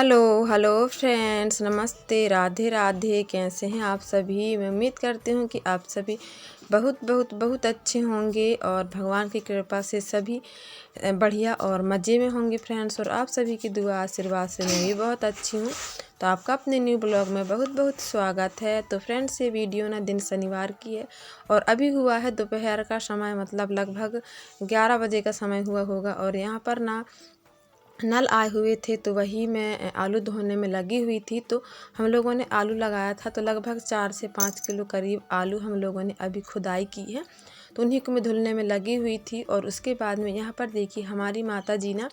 Hello hello friends, नमस्ते, राधे राधे। कैसे हैं आप सभी? मैं उम्मीद करती हूँ कि आप सभी बहुत बहुत बहुत अच्छे होंगे और भगवान की कृपा से सभी बढ़िया और मज़े में होंगे फ्रेंड्स। और आप सभी की दुआ आशीर्वाद से मैं भी बहुत अच्छी हूँ। तो आपका अपने न्यू ब्लॉग में बहुत बहुत स्वागत है। तो फ्रेंड्स, ये वीडियो ना दिन शनिवार की है और अभी हुआ है दोपहर का समय, मतलब लगभग 11 बजे का समय हुआ होगा। और यहाँ पर ना नल आए हुए थे, तो वही मैं आलू धोने में लगी हुई थी। तो हम लोगों ने आलू लगाया था, तो लगभग 4 से 5 किलो करीब आलू हम लोगों ने अभी खुदाई की है। तो उन्हीं को मैं धुलने में लगी हुई थी। और उसके बाद में यहाँ पर देखिए, हमारी माता जी ना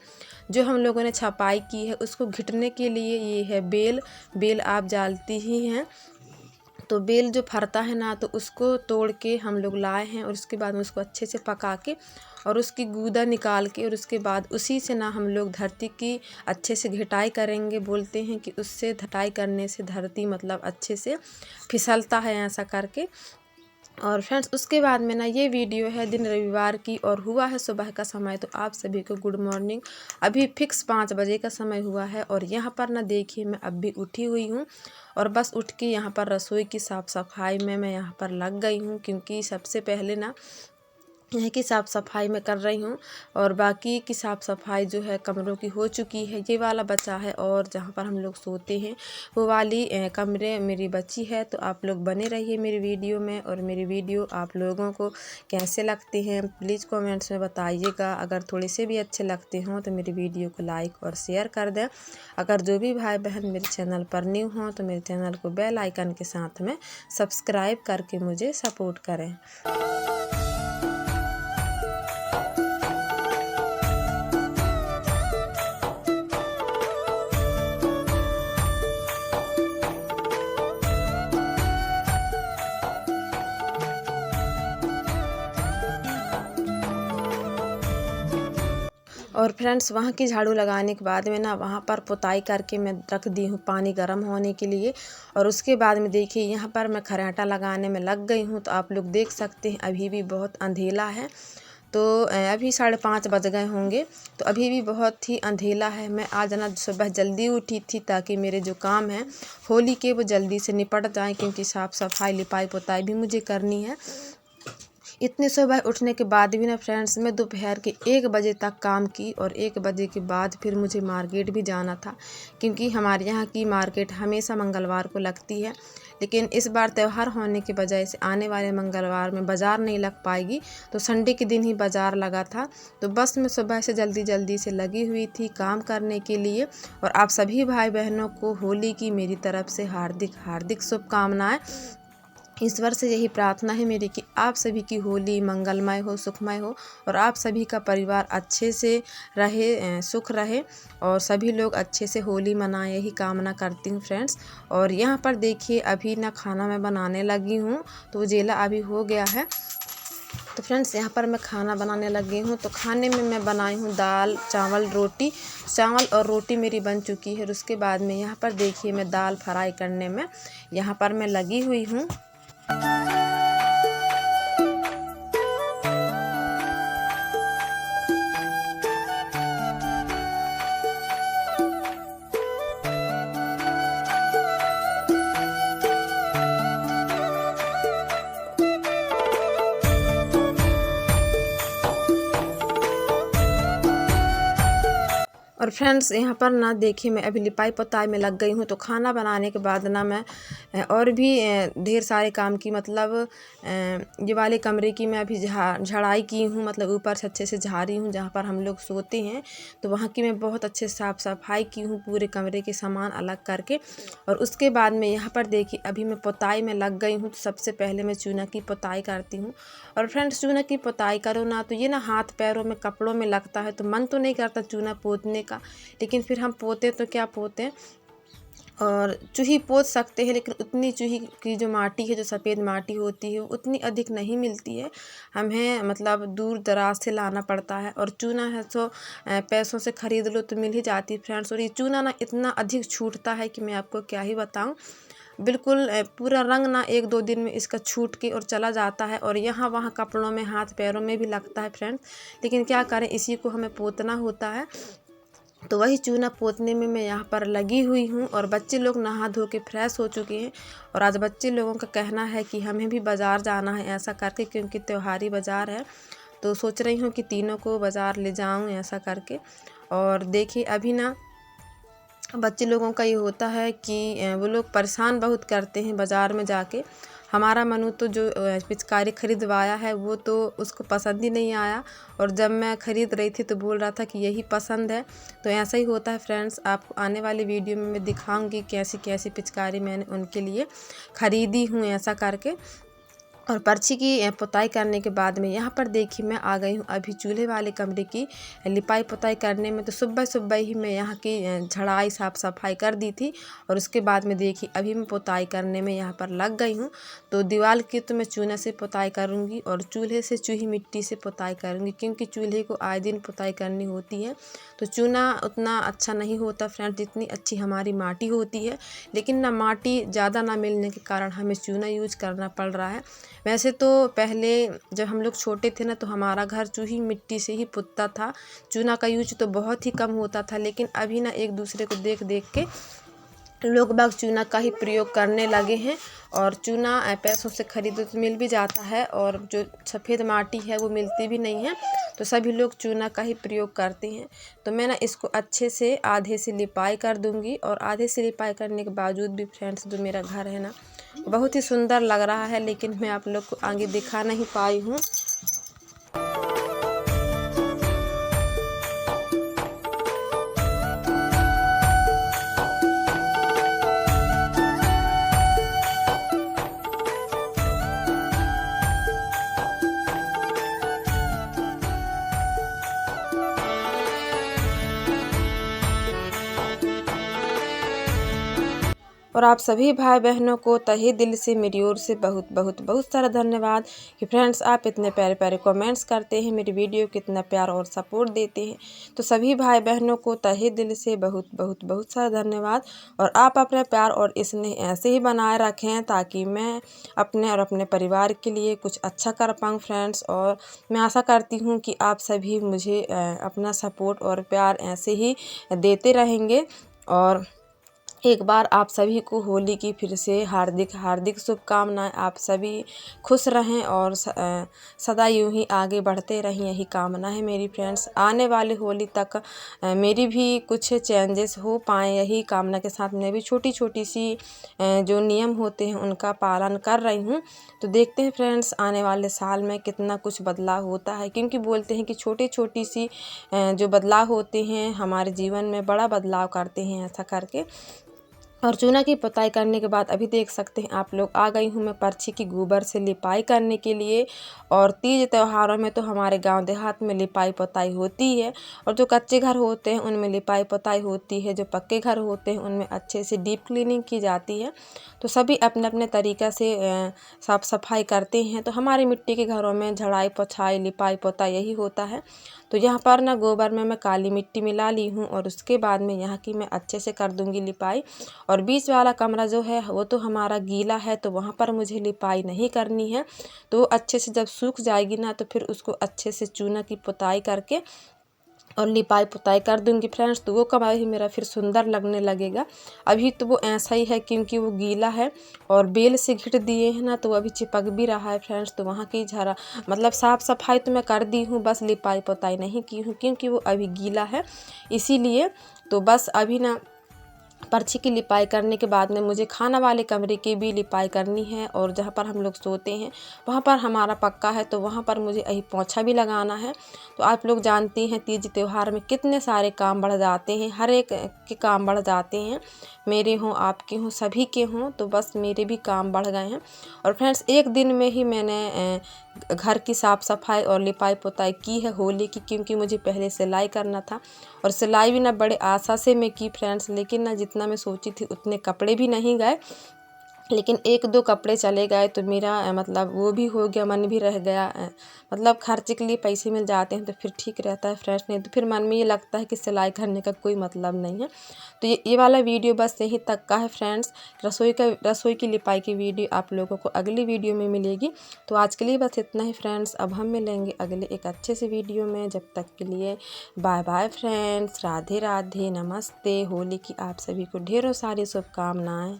जो हम लोगों ने छपाई की है उसको घिटने के लिए ये है बेल। बेल आप जानती ही हैं। तो बेल जो फरता है ना, तो उसको तोड़ के हम लोग लाए हैं और उसके बाद में उसको अच्छे से पका के और उसकी गूदा निकाल के और उसके बाद उसी से ना हम लोग धरती की अच्छे से घिटाई करेंगे। बोलते हैं कि उससे घिटाई करने से धरती मतलब अच्छे से फिसलता है, ऐसा करके। और फ्रेंड्स, उसके बाद में ना ये वीडियो है दिन रविवार की और हुआ है सुबह का समय। तो आप सभी को गुड मॉर्निंग। अभी फिक्स 5 बजे का समय हुआ है और यहाँ पर ना देखिए, मैं अब भी उठी हुई हूँ और बस उठ के यहाँ पर रसोई की साफ़ सफाई में मैं यहाँ पर लग गई हूँ, क्योंकि सबसे पहले ना यहाँ की साफ़ सफाई मैं कर रही हूँ। और बाकी की साफ़ सफाई जो है कमरों की हो चुकी है, ये वाला बचा है। और जहाँ पर हम लोग सोते हैं वो वाली कमरे मेरी बची है। तो आप लोग बने रहिए मेरी वीडियो में। और मेरी वीडियो आप लोगों को कैसे लगते हैं प्लीज़ कमेंट्स में बताइएगा। अगर थोड़े से भी अच्छे लगते हों तो मेरी वीडियो को लाइक और शेयर कर दें। अगर जो भी भाई बहन मेरे चैनल पर न्यू हों तो मेरे चैनल को बेल आइकन के साथ में सब्सक्राइब करके मुझे सपोर्ट करें। और फ्रेंड्स, वहाँ की झाड़ू लगाने के बाद में ना वहाँ पर पुताई करके मैं रख दी हूँ पानी गर्म होने के लिए। और उसके बाद में देखिए, यहाँ पर मैं खराटा लगाने में लग गई हूँ। तो आप लोग देख सकते हैं अभी भी बहुत अंधेला है। तो अभी 5:30 बज गए होंगे। तो अभी भी बहुत ही अंधेला है। मैं आज ना सुबह जल्दी उठी थी ताकि मेरे जो काम हैं होली के वो जल्दी से निपट जाएँ, क्योंकि साफ़ सफाई लिपाई पुताई भी मुझे करनी है। इतने सुबह उठने के बाद भी ना फ्रेंड्स, मैं दोपहर के 1 बजे तक काम की और 1 बजे के बाद फिर मुझे मार्केट भी जाना था, क्योंकि हमारे यहाँ की मार्केट हमेशा मंगलवार को लगती है। लेकिन इस बार त्यौहार होने की वजह से आने वाले मंगलवार में बाज़ार नहीं लग पाएगी, तो संडे के दिन ही बाज़ार लगा था। तो बस मैं सुबह से जल्दी जल्दी से लगी हुई थी काम करने के लिए। और आप सभी भाई बहनों को होली की मेरी तरफ से हार्दिक हार्दिक शुभकामनाएं। ईश्वर से यही प्रार्थना है मेरी कि आप सभी की होली मंगलमय हो, सुखमय हो और आप सभी का परिवार अच्छे से रहे, सुख रहे और सभी लोग अच्छे से होली मनाएं, यही कामना करती हूँ फ्रेंड्स। और यहाँ पर देखिए, अभी ना खाना मैं बनाने लगी हूँ, तो उजेला अभी हो गया है। तो फ्रेंड्स, यहाँ पर मैं खाना बनाने लगी हूँ। तो खाने में मैं बनाई हूँ दाल चावल रोटी। चावल और रोटी मेरी बन चुकी है और उसके बाद में यहाँ पर देखिए, मैं दाल फ्राई करने में यहाँ पर मैं लगी हुई हूँ। और फ्रेंड्स, यहाँ पर ना देखिए, मैं अभी लिपाई पोताई में लग गई हूँ। तो खाना बनाने के बाद ना मैं और भी ढेर सारे काम की, मतलब ये वाले कमरे की मैं अभी झाड़ाई की हूँ, मतलब ऊपर से अच्छे से झाड़ी हूँ जहाँ पर हम लोग सोते हैं। तो वहाँ की मैं बहुत अच्छे से साफ़ सफाई की हूँ, पूरे कमरे के सामान अलग करके। और उसके बाद में यहाँ पर देखिए, अभी मैं पोताई में लग गई हूँ। तो सबसे पहले मैं चूना की पोताई करती हूँ। और फ्रेंड्स, चूना की पोताई करो ना तो ये ना हाथ पैरों में कपड़ों में लगता है, तो मन तो नहीं करता चूना पोतने का, लेकिन फिर हम पोते तो क्या पोते। और चूही पोत सकते हैं, लेकिन उतनी चूही की जो माटी है, जो सफ़ेद माटी होती है, उतनी अधिक नहीं मिलती है। हमें मतलब दूर दराज से लाना पड़ता है। और चूना है तो पैसों से ख़रीद लो तो मिल ही जाती है फ्रेंड्स। और ये चूना ना इतना अधिक छूटता है कि मैं आपको क्या ही बताऊं। बिल्कुल पूरा रंग ना 1-2 दिन में इसका छूट के और चला जाता है। और यहाँ वहाँ कपड़ों में, हाथ पैरों में भी लगता है फ्रेंड्स, लेकिन क्या करें, इसी को हमें पोतना होता है। तो वही चूना पोतने में मैं यहाँ पर लगी हुई हूँ। और बच्चे लोग नहा धो के फ्रेश हो चुके हैं और आज बच्चे लोगों का कहना है कि हमें भी बाज़ार जाना है ऐसा करके, क्योंकि त्योहारी बाज़ार है। तो सोच रही हूँ कि तीनों को बाज़ार ले जाऊँ ऐसा करके। और देखिए अभी ना बच्चे लोगों का ये होता है कि वो लोग परेशान बहुत करते हैं बाज़ार में जाके। हमारा मनु तो जो पिचकारी खरीदवाया है वो तो उसको पसंद ही नहीं आया, और जब मैं ख़रीद रही थी तो बोल रहा था कि यही पसंद है। तो ऐसा ही होता है फ्रेंड्स, आपको आने वाली वीडियो में मैं दिखाऊंगी कैसी कैसी पिचकारी मैंने उनके लिए ख़रीदी हूँ ऐसा करके। और पर्ची की पुताई करने के बाद में यहाँ पर देखिए मैं आ गई हूँ अभी चूल्हे वाले कमरे की लिपाई पुताई करने में। तो सुबह सुबह ही मैं यहाँ की झाड़ाई साफ़ सफाई कर दी थी, और उसके बाद में देखिए अभी मैं पुताई करने में यहाँ पर लग गई हूँ। तो दीवार की तो मैं चूना से पुताई करूँगी और चूल्हे से चूही मिट्टी से पुताई करूँगी, क्योंकि चूल्हे को आए दिन पुताई करनी होती है। तो चूना उतना अच्छा नहीं होता फ्रेंड्स जितनी अच्छी हमारी माटी होती है, लेकिन ना माटी ज़्यादा ना मिलने के कारण हमें चूना यूज करना पड़ रहा है। वैसे तो पहले जब हम लोग छोटे थे ना तो हमारा घर चूही मिट्टी से ही पुतता था, चूना का यूज तो बहुत ही कम होता था। लेकिन अभी ना एक दूसरे को देख देख के लोग बाग चूना का ही प्रयोग करने लगे हैं। और चूना पैसों से खरीदो तो मिल भी जाता है, और जो सफ़ेद माटी है वो मिलती भी नहीं है, तो सभी लोग चूना का ही प्रयोग करते हैं। तो मैं ना इसको अच्छे से आधे से लिपाई कर दूंगी, और आधे से लिपाई करने के बावजूद भी फ्रेंड्स जो मेरा घर है ना बहुत ही सुंदर लग रहा है, लेकिन मैं आप लोग को आगे दिखा नहीं पाई हूँ। और आप सभी भाई बहनों को तहे दिल से मेरी ओर से बहुत बहुत बहुत सारा धन्यवाद कि फ्रेंड्स आप इतने प्यारे प्यारे कमेंट्स करते हैं, मेरी वीडियो को इतना प्यार और सपोर्ट देते हैं। तो सभी भाई बहनों को तहे दिल से बहुत बहुत बहुत सारा धन्यवाद। और आप अपना प्यार और स्नेह ऐसे ही बनाए रखें ताकि मैं अपने और अपने परिवार के लिए कुछ अच्छा कर पाऊँ फ्रेंड्स। और मैं आशा करती हूँ कि आप सभी मुझे अपना सपोर्ट और प्यार ऐसे ही देते रहेंगे। और एक बार आप सभी को होली की फिर से हार्दिक हार्दिक शुभकामनाएं। आप सभी खुश रहें और सदा यूं ही आगे बढ़ते रहें, यही कामना है मेरी फ्रेंड्स। आने वाले होली तक मेरी भी कुछ चेंजेस हो पाएँ, यही कामना के साथ मैं भी छोटी छोटी सी जो नियम होते हैं उनका पालन कर रही हूँ। तो देखते हैं फ्रेंड्स आने वाले साल में कितना कुछ बदलाव होता है, क्योंकि बोलते हैं कि छोटी छोटी सी जो बदलाव होते हैं हमारे जीवन में बड़ा बदलाव करते हैं ऐसा करके। और चूना की पुताई करने के बाद अभी देख सकते हैं आप लोग, आ गई हूँ मैं पर्ची की गोबर से लिपाई करने के लिए। और तीज त्योहारों में तो हमारे गांव देहात में लिपाई पुताई होती है, और जो कच्चे घर होते हैं उनमें लिपाई पुताई होती है, जो पक्के घर होते हैं उनमें अच्छे से डीप क्लीनिंग की जाती है। तो सभी अपने अपने तरीक़े से साफ़ सफाई करते हैं। तो हमारे मिट्टी के घरों में झड़ाई पोछाई लिपाई पुताई यही होता है। तो यहाँ पर ना गोबर में मैं काली मिट्टी मिला ली हूँ, और उसके बाद में यहाँ की मैं अच्छे से कर दूँगी लिपाई। और बीच वाला कमरा जो है वो तो हमारा गीला है, तो वहाँ पर मुझे लिपाई नहीं करनी है। तो अच्छे से जब सूख जाएगी ना तो फिर उसको अच्छे से चूना की पुताई करके और लिपाई पुताई कर दूंगी फ्रेंड्स। तो वो कमरा ही मेरा फिर सुंदर लगने लगेगा। अभी तो वो ऐसा ही है क्योंकि वो गीला है, और बेल से घिट दिए हैं ना तो अभी चिपक भी रहा है फ्रेंड्स। तो वहाँ की झरा मतलब साफ़ सफाई तो मैं कर दी हूँ, बस लिपाई पुताई नहीं की हूँ क्योंकि वो अभी गीला है इसीलिए। तो बस अभी ना पर्ची की लिपाई करने के बाद में मुझे खाना वाले कमरे की भी लिपाई करनी है, और जहाँ पर हम लोग सोते हैं वहाँ पर हमारा पक्का है तो वहाँ पर मुझे यही पोंछा भी लगाना है। तो आप लोग जानते हैं तीज त्यौहार में कितने सारे काम बढ़ जाते हैं, हर एक के काम बढ़ जाते हैं, मेरे हों आपके हों सभी के हों। तो बस मेरे भी काम बढ़ गए हैं। और फ्रेंड्स एक दिन में ही मैंने घर की साफ़ सफाई और लिपाई पुताई की है होली की, क्योंकि मुझे पहले सिलाई करना था, और सिलाई भी ना बड़े आशा से मैं की फ्रेंड्स, लेकिन ना जितना मैं सोची थी उतने कपड़े भी नहीं गए। लेकिन एक दो कपड़े चले गए तो मेरा मतलब वो भी हो गया, मन भी रह गया। मतलब खर्चे के लिए पैसे मिल जाते हैं तो फिर ठीक रहता है फ्रेंड्स, नहीं तो फिर मन में ये लगता है कि सिलाई करने का कोई मतलब नहीं है। तो ये वाला वीडियो बस यहीं तक का है फ्रेंड्स। रसोई की लिपाई की वीडियो आप लोगों को अगली वीडियो में मिलेगी। तो आज के लिए बस इतना ही फ्रेंड्स। अब हम मिलेंगे अगले एक अच्छे से वीडियो में। जब तक के लिए bye bye friends. Radhe Radhe, नमस्ते। होली की आप सभी को ढेरों सारी शुभकामनाएँ।